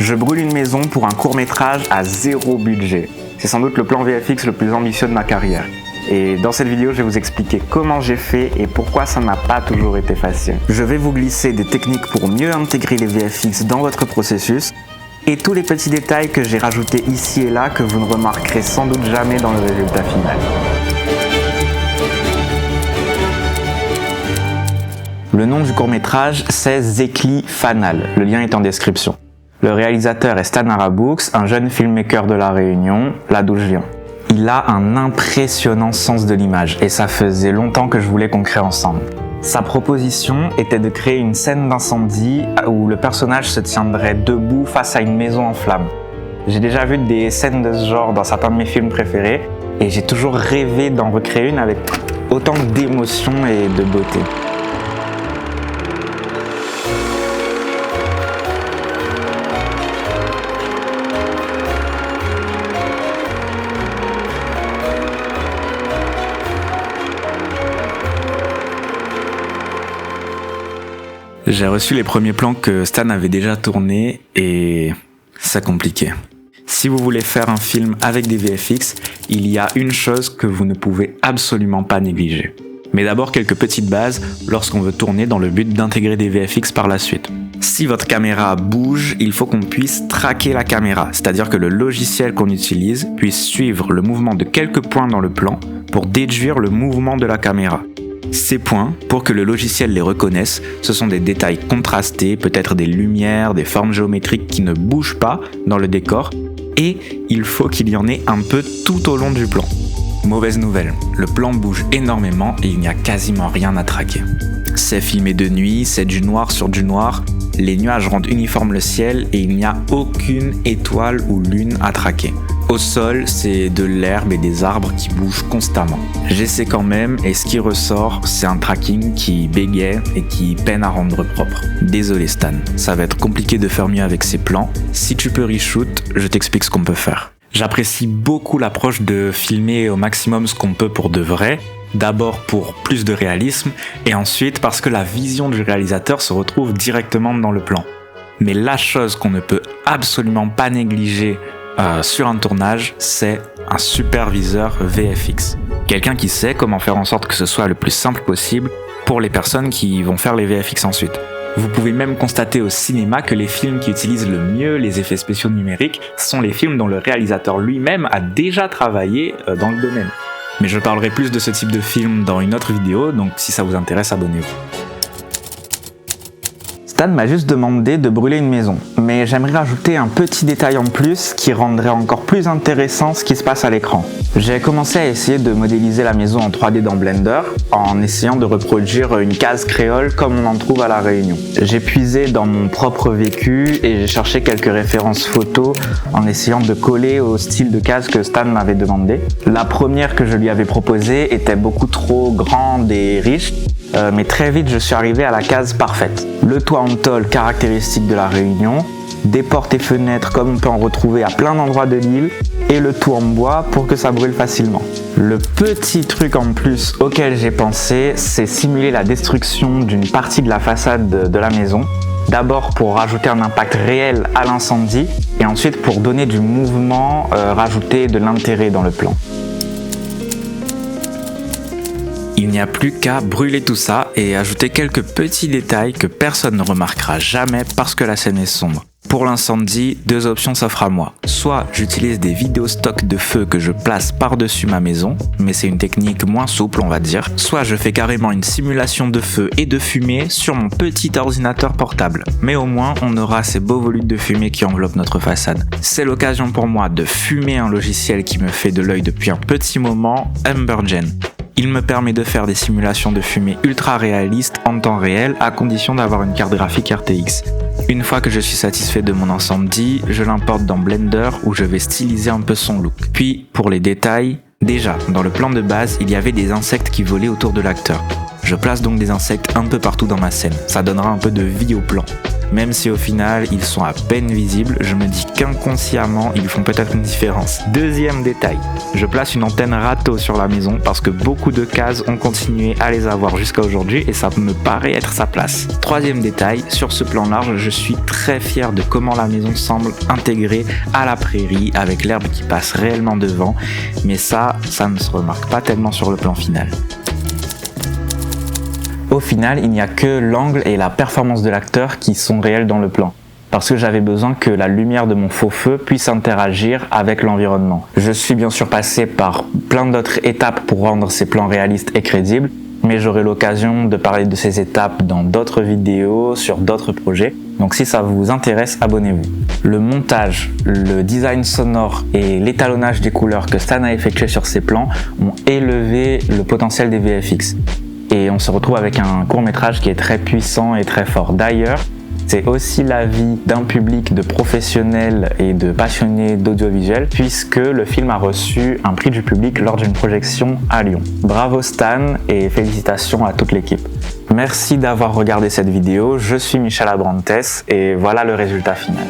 Je brûle une maison pour un court-métrage à 0 budget. C'est sans doute le plan VFX le plus ambitieux de ma carrière. Et dans cette vidéo, je vais vous expliquer comment j'ai fait et pourquoi ça n'a pas toujours été facile. Je vais vous glisser des techniques pour mieux intégrer les VFX dans votre processus et tous les petits détails que j'ai rajoutés ici et là que vous ne remarquerez sans doute jamais dans le résultat final. Le nom du court-métrage, c'est Zekli Fanal. Le lien est en description. Le réalisateur est Stan Arabooks, un jeune filmmaker de La Réunion, là d'où je viens. Il a un impressionnant sens de l'image et ça faisait longtemps que je voulais qu'on crée ensemble. Sa proposition était de créer une scène d'incendie où le personnage se tiendrait debout face à une maison en flammes. J'ai déjà vu des scènes de ce genre dans certains de mes films préférés et j'ai toujours rêvé d'en recréer une avec autant d'émotion et de beauté. J'ai reçu les premiers plans que Stan avait déjà tournés et ça compliquait. Si vous voulez faire un film avec des VFX, il y a une chose que vous ne pouvez absolument pas négliger. Mais d'abord quelques petites bases lorsqu'on veut tourner dans le but d'intégrer des VFX par la suite. Si votre caméra bouge, il faut qu'on puisse traquer la caméra, c'est-à-dire que le logiciel qu'on utilise puisse suivre le mouvement de quelques points dans le plan pour déduire le mouvement de la caméra. Ces points, pour que le logiciel les reconnaisse, ce sont des détails contrastés, peut-être des lumières, des formes géométriques qui ne bougent pas dans le décor, et il faut qu'il y en ait un peu tout au long du plan. Mauvaise nouvelle, le plan bouge énormément et il n'y a quasiment rien à traquer. C'est filmé de nuit, c'est du noir sur du noir, les nuages rendent uniforme le ciel et il n'y a aucune étoile ou lune à traquer. Au sol, c'est de l'herbe et des arbres qui bougent constamment. J'essaie quand même et ce qui ressort, c'est un tracking qui bégaye et qui peine à rendre propre. Désolé Stan, ça va être compliqué de faire mieux avec ces plans. Si tu peux reshoot, je t'explique ce qu'on peut faire. J'apprécie beaucoup l'approche de filmer au maximum ce qu'on peut pour de vrai. D'abord pour plus de réalisme et ensuite parce que la vision du réalisateur se retrouve directement dans le plan. Mais la chose qu'on ne peut absolument pas négliger sur un tournage, c'est un superviseur VFX. Quelqu'un qui sait comment faire en sorte que ce soit le plus simple possible pour les personnes qui vont faire les VFX ensuite. Vous pouvez même constater au cinéma que les films qui utilisent le mieux les effets spéciaux numériques sont les films dont le réalisateur lui-même a déjà travaillé dans le domaine. Mais je parlerai plus de ce type de film dans une autre vidéo, donc si ça vous intéresse, abonnez-vous. Stan m'a juste demandé de brûler une maison, mais j'aimerais rajouter un petit détail en plus qui rendrait encore plus intéressant ce qui se passe à l'écran. J'ai commencé à essayer de modéliser la maison en 3D dans Blender, en essayant de reproduire une case créole comme on en trouve à La Réunion. J'ai puisé dans mon propre vécu et j'ai cherché quelques références photos en essayant de coller au style de case que Stan m'avait demandé. La première que je lui avais proposée était beaucoup trop grande et riche, mais très vite je suis arrivé à la case parfaite. Le toit en tôle caractéristique de La Réunion, des portes et fenêtres comme on peut en retrouver à plein d'endroits de l'île, et le tout en bois pour que ça brûle facilement. Le petit truc en plus auquel j'ai pensé, c'est simuler la destruction d'une partie de la façade de la maison. D'abord pour rajouter un impact réel à l'incendie, et ensuite pour donner du mouvement, rajouter de l'intérêt dans le plan. Il n'y a plus qu'à brûler tout ça et ajouter quelques petits détails que personne ne remarquera jamais parce que la scène est sombre. Pour l'incendie, deux options s'offrent à moi. Soit j'utilise des vidéos stock de feu que je place par-dessus ma maison, mais c'est une technique moins souple on va dire. Soit je fais carrément une simulation de feu et de fumée sur mon petit ordinateur portable. Mais au moins on aura ces beaux volutes de fumée qui enveloppent notre façade. C'est l'occasion pour moi de fumer un logiciel qui me fait de l'œil depuis un petit moment, Embergen. Il me permet de faire des simulations de fumée ultra réalistes en temps réel à condition d'avoir une carte graphique RTX. Une fois que je suis satisfait de mon incendie, je l'importe dans Blender où je vais styliser un peu son look. Puis, pour les détails, déjà, dans le plan de base, il y avait des insectes qui volaient autour de l'acteur. Je place donc des insectes un peu partout dans ma scène, ça donnera un peu de vie au plan. Même si au final ils sont à peine visibles, je me dis qu'inconsciemment ils font peut-être une différence. Deuxième détail, je place une antenne râteau sur la maison parce que beaucoup de cases ont continué à les avoir jusqu'à aujourd'hui et ça me paraît être sa place. Troisième détail, sur ce plan large, je suis très fier de comment la maison semble intégrée à la prairie avec l'herbe qui passe réellement devant, mais ça ne se remarque pas tellement sur le plan final. Au final, il n'y a que l'angle et la performance de l'acteur qui sont réels dans le plan, parce que j'avais besoin que la lumière de mon faux feu puisse interagir avec l'environnement. Je suis bien sûr passé par plein d'autres étapes pour rendre ces plans réalistes et crédibles, mais j'aurai l'occasion de parler de ces étapes dans d'autres vidéos, sur d'autres projets. Donc si ça vous intéresse, abonnez-vous. Le montage, le design sonore et l'étalonnage des couleurs que Stan a effectué sur ces plans ont élevé le potentiel des VFX. Et on se retrouve avec un court-métrage qui est très puissant et très fort. D'ailleurs, c'est aussi l'avis d'un public de professionnels et de passionnés d'audiovisuel, puisque le film a reçu un prix du public lors d'une projection à Lyon. Bravo Stan et félicitations à toute l'équipe. Merci d'avoir regardé cette vidéo, je suis Michel Abrantes et voilà le résultat final.